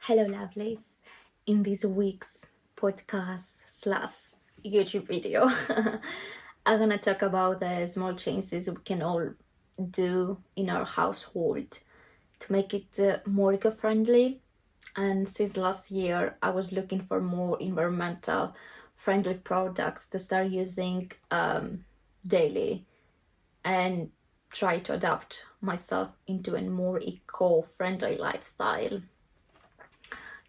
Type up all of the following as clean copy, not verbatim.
Hello, lovelies. In this week's podcast slash YouTube video, I'm gonna talk about the small changes we can all do in our household to make it more eco-friendly. And since last year, I was looking for more environmental friendly products to start using daily and try to adapt myself into a more eco-friendly lifestyle.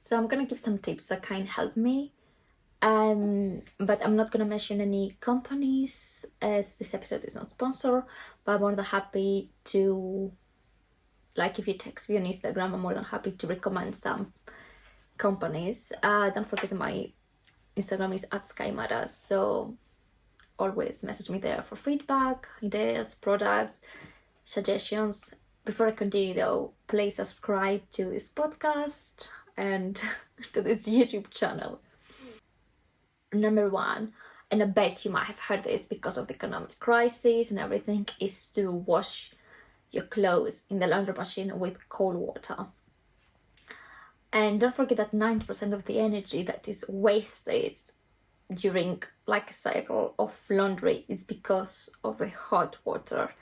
So I'm gonna give some tips that can help me. But I'm not gonna mention any companies as this episode is not sponsored, but I'm more than happy to, like, if you text me on Instagram, I'm more than happy to recommend some companies. Don't forget that my Instagram is at skymaddas, so always message me there for feedback, ideas, products, suggestions. Before I continue though, please subscribe to this podcast and to this YouTube channel. Number one, and I bet you might have heard this because of the economic crisis and everything, is to wash your clothes in the laundry machine with cold water. And don't forget that 90% of the energy that is wasted during like a cycle of laundry is because of the hot water.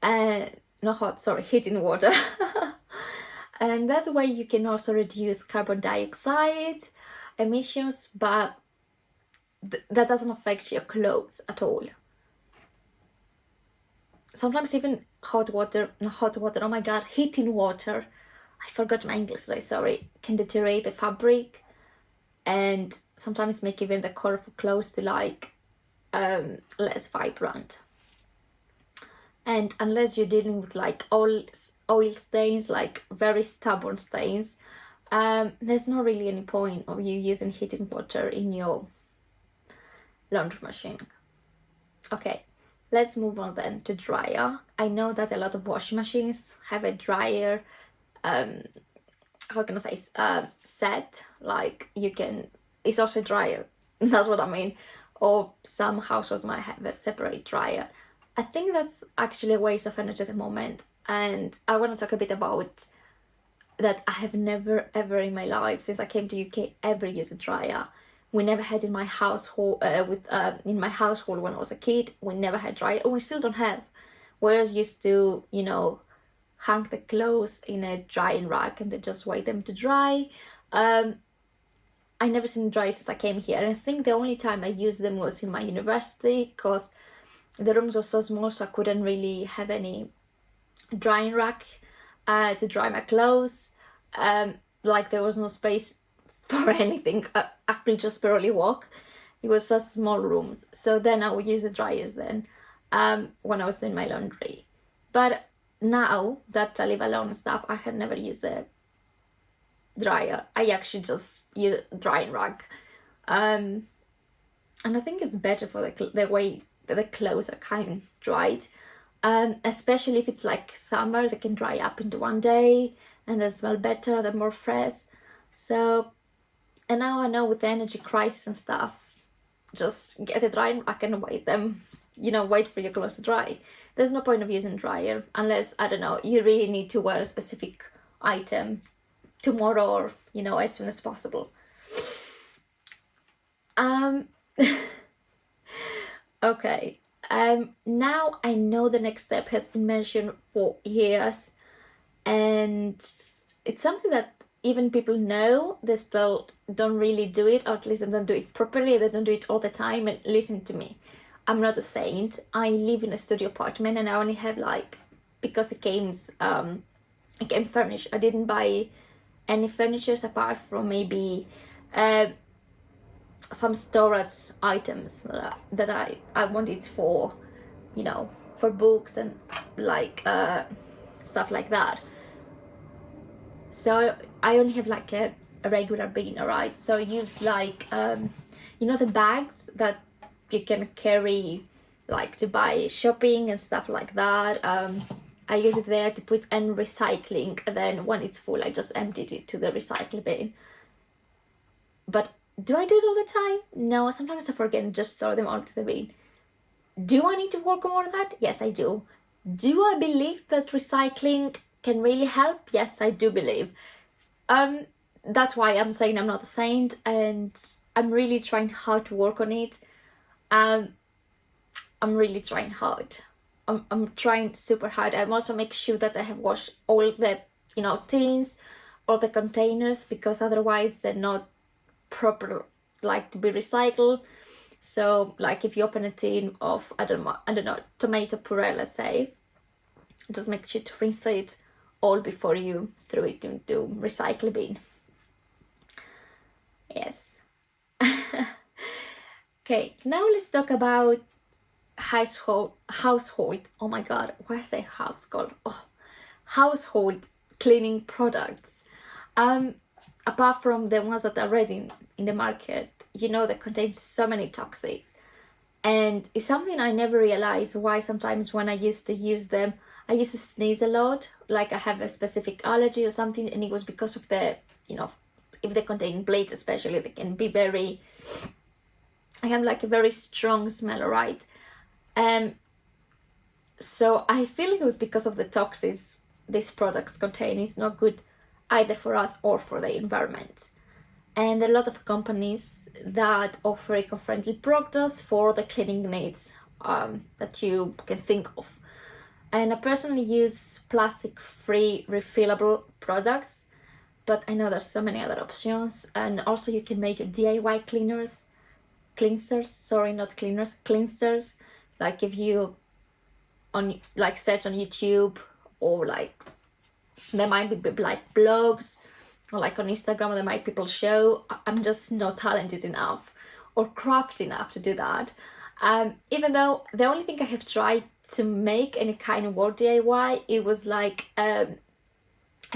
Heating water. And that way you can also reduce carbon dioxide emissions, but that doesn't affect your clothes at all. Sometimes even heating water, I forgot my English today, sorry, can deteriorate the fabric and sometimes make even the colorful clothes to like less vibrant. And unless you're dealing with like oil stains, like very stubborn stains, there's not really any point of you using heating water in your laundry machine. Okay, let's move on then to dryer. I know that a lot of washing machines have a dryer, set, like it's also a dryer, that's what I mean. Or some households might have a separate dryer. I think that's actually a waste of energy at the moment, and I want to talk a bit about that. I have never ever in my life since I came to UK ever used a dryer. We never had in my household in my household when I was a kid. We never had dryer, and we still don't have. Whereas used to, hang the clothes in a drying rack and then just wait them to dry. I never seen dry since I came here, and I think the only time I used them was in my university because the rooms were so small, so I couldn't really have any drying rack to dry my clothes. Like there was no space for anything. I could just barely walk. It was such small rooms. So then I would use the dryers then when I was doing my laundry. But now that I live alone and stuff, I had never used a dryer. I actually just use a drying rack. And I think it's better for the way the clothes are kind of dried, especially if it's like summer. They can dry up into one day and they smell better, they're more fresh. So, and now I know with the energy crisis and stuff, just get a drying rack and wait for your clothes to dry. There's no point of using dryer unless, I don't know, you really need to wear a specific item tomorrow or as soon as possible. Okay, now I know the next step has been mentioned for years, and it's something that even people know, they still don't really do it, or at least they don't do it properly, they don't do it all the time. And listen to me, I'm not a saint. I live in a studio apartment and I only have because it came furnished. I didn't buy any furniture apart from maybe some storage items that I wanted for for books and stuff like that. So I only have a regular bin, right? So I use the bags that you can carry to buy shopping and stuff like that. I use it there to put in recycling, and then when it's full I just emptied it to the recycle bin. But do I do it all the time? No, sometimes I forget and just throw them all to the bin. Do I need to work more on that? Yes, I do. Do I believe that recycling can really help? Yes, I do believe. that's why I'm saying I'm not a saint, and I'm really trying hard to work on it. I'm really trying hard. I'm trying super hard. I'm also make sure that I have washed all the, tins or the containers, because otherwise they're not proper, like, to be recycled. So, like, if you open a tin of, I don't know, tomato puree, let's say, just make sure to rinse it all before you throw it into recycle bin. Yes. Okay, now let's talk about household. Oh my god, why I say household? Oh, household cleaning products. Apart from the ones that are already in the market, that contain so many toxics, and it's something I never realized why sometimes when I used to use them, I used to sneeze a lot, like I have a specific allergy or something, and it was because of the, if they contain blades especially, they can be very, I have like a very strong smell, right? So I feel it was because of the toxins these products contain. It's not good either for us or for the environment. And a lot of companies that offer eco-friendly products for the cleaning needs that you can think of. And I personally use plastic-free refillable products, but I know there's so many other options. And also you can make your DIY cleansers. Like if you search on YouTube, or like there might be like blogs, or like on Instagram there might people show. I'm just not talented enough or crafty enough to do that. Even though the only thing I have tried to make any kind of work DIY, it was like a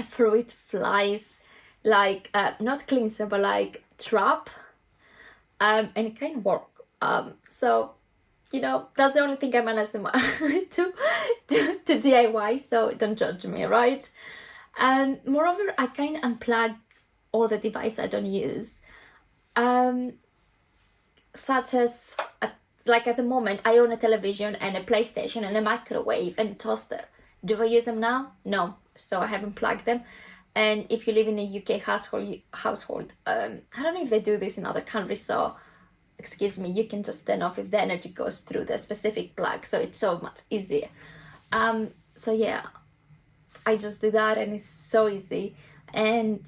fruit flies, like not cleanser but like trap, and it kind of work. So that's the only thing I managed to DIY, so don't judge me, right? And moreover, I kind of unplug all the devices I don't use, such as like at the moment I own a television and a PlayStation and a microwave and a toaster. Do I use them now? No, so I haven't plugged them. And if you live in a UK household, I don't know if they do this in other countries, so excuse me, you can just turn off if the energy goes through the specific plug, so it's so much easier. So yeah, I just do that and it's so easy. And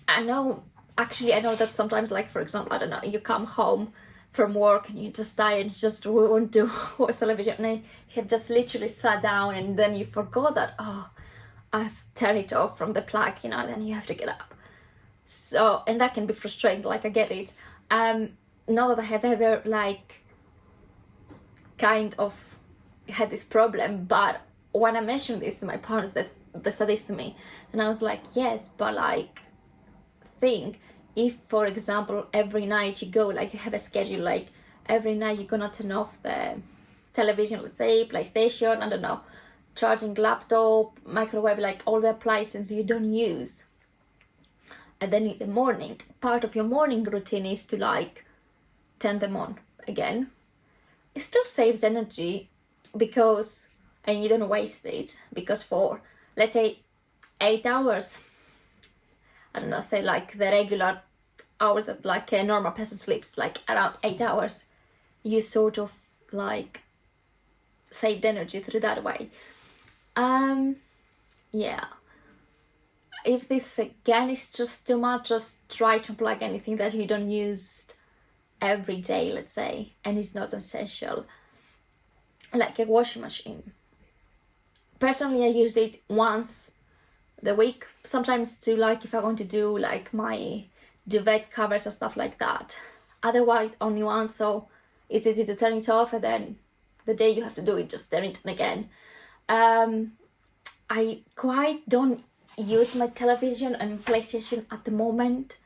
I know that sometimes, like for example, I don't know, you come home from work and you just die and you just want to watch television, and you have just literally sat down and then you forgot that, oh, I've turned it off from the plug, then you have to get up. So, and that can be frustrating, like I get it. Not that I have ever like kind of had this problem, but when I mentioned this to my parents, they said this to me, and I was like, yes, but like think if, for example, every night you go, like you have a schedule, like every night you're gonna turn off the television, let's say PlayStation, I don't know, charging laptop, microwave, like all the appliances you don't use. And then in the morning, part of your morning routine is to like turn them on again. It still saves energy and you don't waste it, because for, let's say, 8 hours, I don't know, say like the regular hours that like a normal person sleeps, like around 8 hours, you sort of like saved energy through that way. Yeah. If this again is just too much, just try to unplug anything that you don't use every day, let's say, and it's not essential, like a washing machine. Personally, I use it once the week, sometimes to like if I want to do like my duvet covers or stuff like that. Otherwise, only once, so it's easy to turn it off, and then the day you have to do it, just turn it on again. I quite don't use my television and PlayStation at the moment.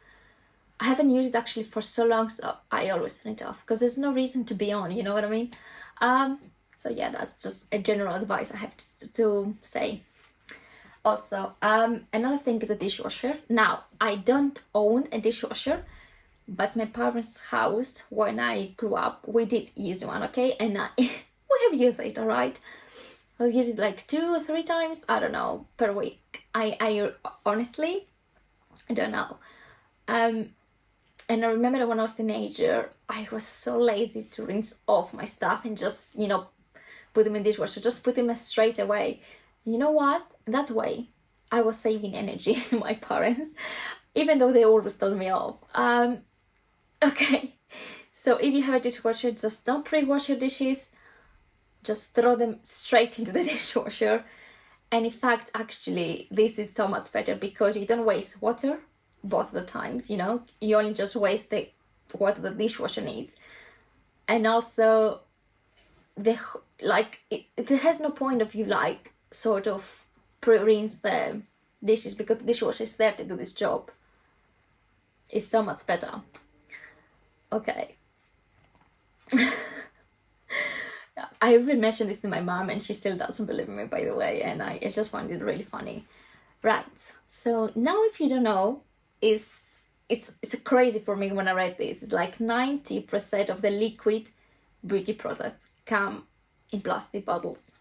I haven't used it actually for so long, so I always turn it off because there's no reason to be on, you know what I mean? So yeah, that's just a general advice I have to say. Also, another thing is a dishwasher. Now, I don't own a dishwasher, but my parents' house, when I grew up, we did use one, okay? And we have used it, all right? I'll use it like 2 or 3 times, I don't know, per week. I honestly, I don't know. And I remember when I was a teenager, I was so lazy to rinse off my stuff and just, put them in the dishwasher, just put them straight away. You know what? That way, I was saving energy to my parents, even though they always told me off. Okay, so if you have a dishwasher, just don't pre-wash your dishes. Just throw them straight into the dishwasher. And in fact, actually, this is so much better because you don't waste water both the times, you only just waste the water the dishwasher needs. And also, it has no point of you sort of pre-rinse the dishes because the dishwasher is there to do this job. It's so much better. Okay. I even mentioned this to my mom and she still doesn't believe me, by the way, and I just find it really funny. Right, so now if you don't know, it's crazy for me when I read this. It's like 90% of the liquid beauty products come in plastic bottles.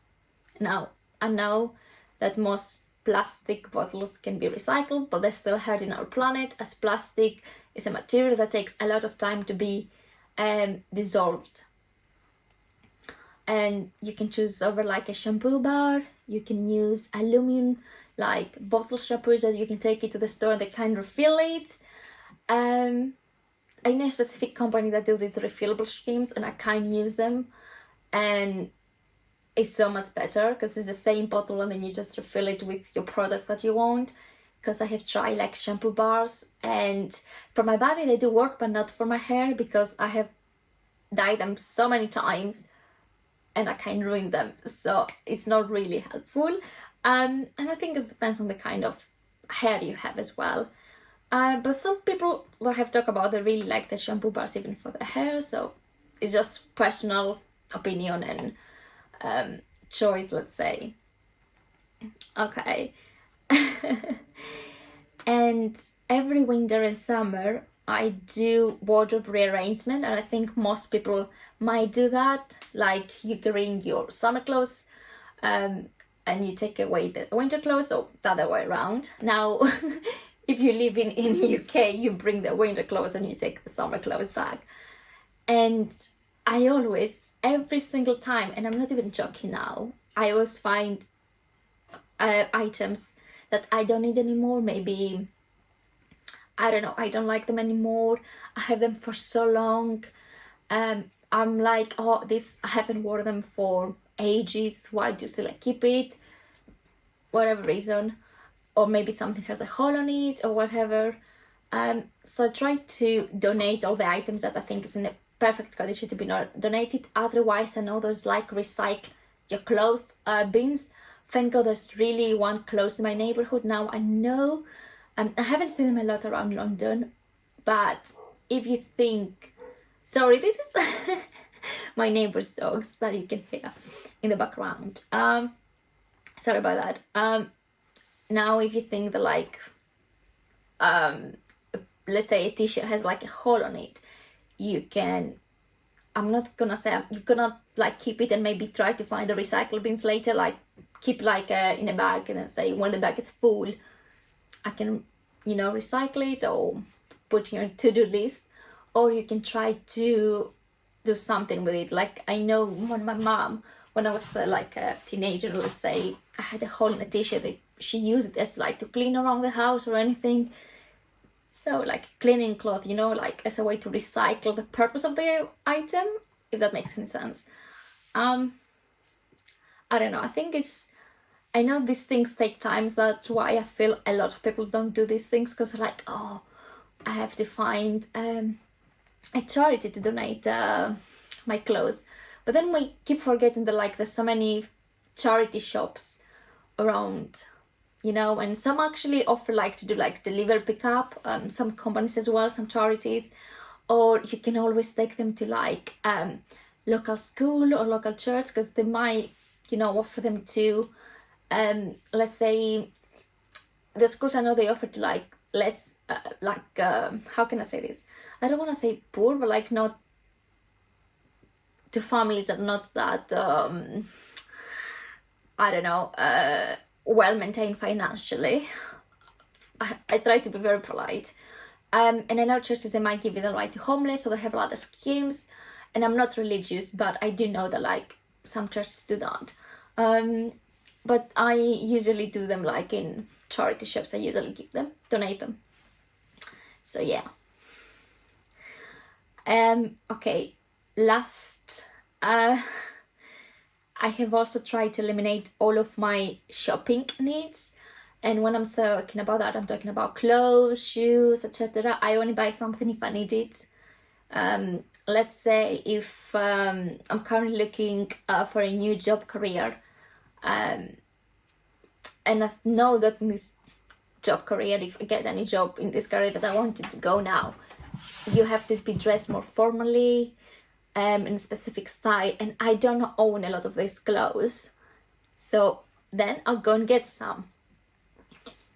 Now, I know that most plastic bottles can be recycled, but they're still hurting our planet, as plastic is a material that takes a lot of time to be dissolved. And you can choose over like a shampoo bar, you can use aluminum like bottle shampoos that you can take it to the store and they can refill it. I know a specific company that do these refillable schemes and I can't use them, and it's so much better because it's the same bottle and then you just refill it with your product that you want. Because I have tried like shampoo bars and for my body they do work, but not for my hair because I have dyed them so many times and I can ruin them, so it's not really helpful. And I think it depends on the kind of hair you have as well. But some people that I have talked about, they really like the shampoo bars even for the hair, so it's just personal opinion and choice, let's say. Okay. And every winter and summer I do wardrobe rearrangement, and I think most people might do that. Like you bring your summer clothes and you take away the winter clothes, or the other way around. Now, if you live in UK, you bring the winter clothes and you take the summer clothes back. And I always, every single time, and I'm not even joking now, I always find items that I don't need anymore. Maybe, I don't know, I don't like them anymore. I have them for so long. I'm like, oh, this, I haven't worn them for ages. Why do you still keep it? Whatever reason. Or maybe something has a hole on it or whatever. So I try to donate all the items that I think is in a perfect condition to be donated. Otherwise, I know there's like recycle your clothes bins. Thank God there's really one close in my neighborhood now. I know, I haven't seen them a lot around London, but if you think, sorry, this is my neighbor's dogs that you can hear in the background. Sorry about that. Now if you think that like, let's say a t-shirt has like a hole on it, you can, I'm not gonna say, you're gonna like keep it and maybe try to find the recycle bins later, like keep like in a bag and then say when the bag is full, I can, recycle it or put in your to-do list, or you can try to do something with it. Like I know when my mom, when I was like a teenager, let's say, I had a hole in a t-shirt that she used it as like to clean around the house or anything. So like cleaning cloth, like as a way to recycle the purpose of the item, if that makes any sense. I don't know, I know these things take time. That's why I feel a lot of people don't do these things, because like, oh, I have to find a charity to donate my clothes. But then we keep forgetting that like there's so many charity shops around, and some actually offer like to do like deliver pickup, some companies as well, some charities, or you can always take them to like local school or local church, because they might, offer them to, let's say, the schools I know they offer to like less, how can I say this? I don't want to say poor, but like not to families that are not that, I don't know, well maintained financially. I try to be very polite. And I know churches, they might give you the right to homeless, so they have a lot of schemes. And I'm not religious, but I do know that like some churches do that. But I usually do them like in charity shops. I usually donate them. So yeah. Okay, last, I have also tried to eliminate all of my shopping needs. And when I'm talking about that, I'm talking about clothes, shoes, etc. I only buy something if I need it. Let's say if I'm currently looking for a new job career, and I know that in this job career, if I get any job in this career that I wanted to go now, you have to be dressed more formally, in a specific style, and I don't own a lot of these clothes, so then I'll go and get some.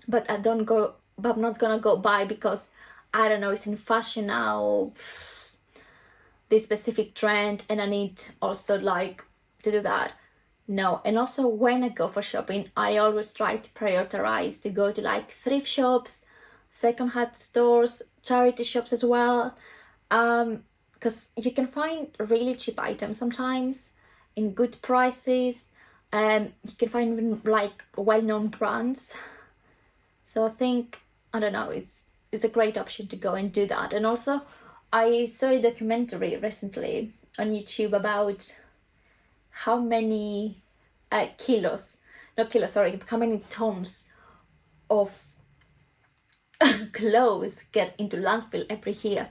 But I'm not gonna go buy because I don't know, it's in fashion now, this specific trend, and I need also like to do that. No. And also when I go for shopping, I always try to prioritize to go to like thrift shops, second-hand stores, charity shops as well, because you can find really cheap items sometimes in good prices. You can find even like well-known brands. So I think, I don't know, it's a great option to go and do that. And also I saw a documentary recently on YouTube about how many how many tons of clothes get into landfill every year.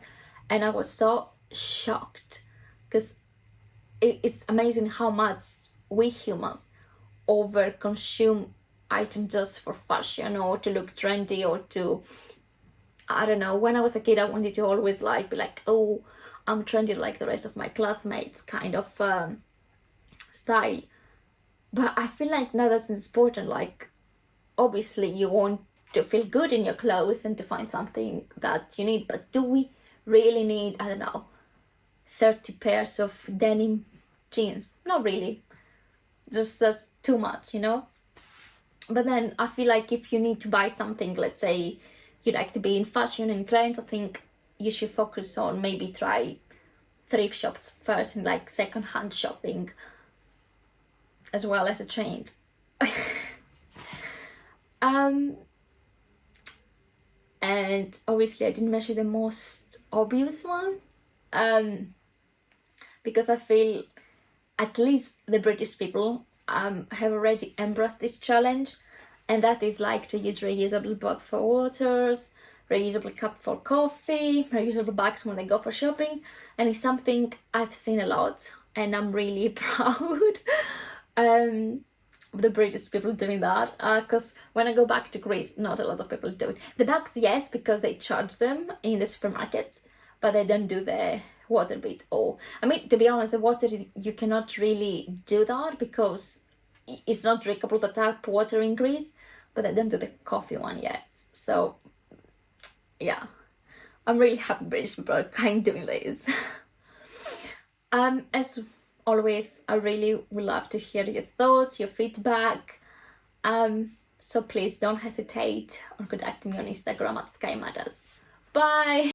And I was so shocked, because it's amazing how much we humans over consume items just for fashion or to look trendy or to, I don't know, when I was a kid I wanted to always be like, oh, I'm trendy like the rest of my classmates kind of style. But I feel like now that's important, like obviously you want to feel good in your clothes and to find something that you need, but do we really need, I don't know, 30 pairs of denim jeans? Not really. That's too much, you know? But then I feel like if you need to buy something, let's say you like to be in fashion and trends, I think you should focus on maybe try thrift shops first and like second-hand shopping as well as the chains. And obviously I didn't mention the most obvious one, because I feel at least the British people have already embraced this challenge, and that is like to use reusable bottles for waters, reusable cup for coffee, reusable bags when they go for shopping. And it's something I've seen a lot, and I'm really proud of the British people doing that, because when I go back to Greece, not a lot of people do it. The bags, yes, because they charge them in the supermarkets, but they don't do the water bit. Or I mean, to be honest, the water, you cannot really do that because it's not drinkable, the tap water in Greece, but they don't do the coffee one yet. So yeah, I'm really happy British people are kind of doing this. As always, I really would love to hear your thoughts, your feedback. So please don't hesitate on contacting me on Instagram at skymaddas. Bye!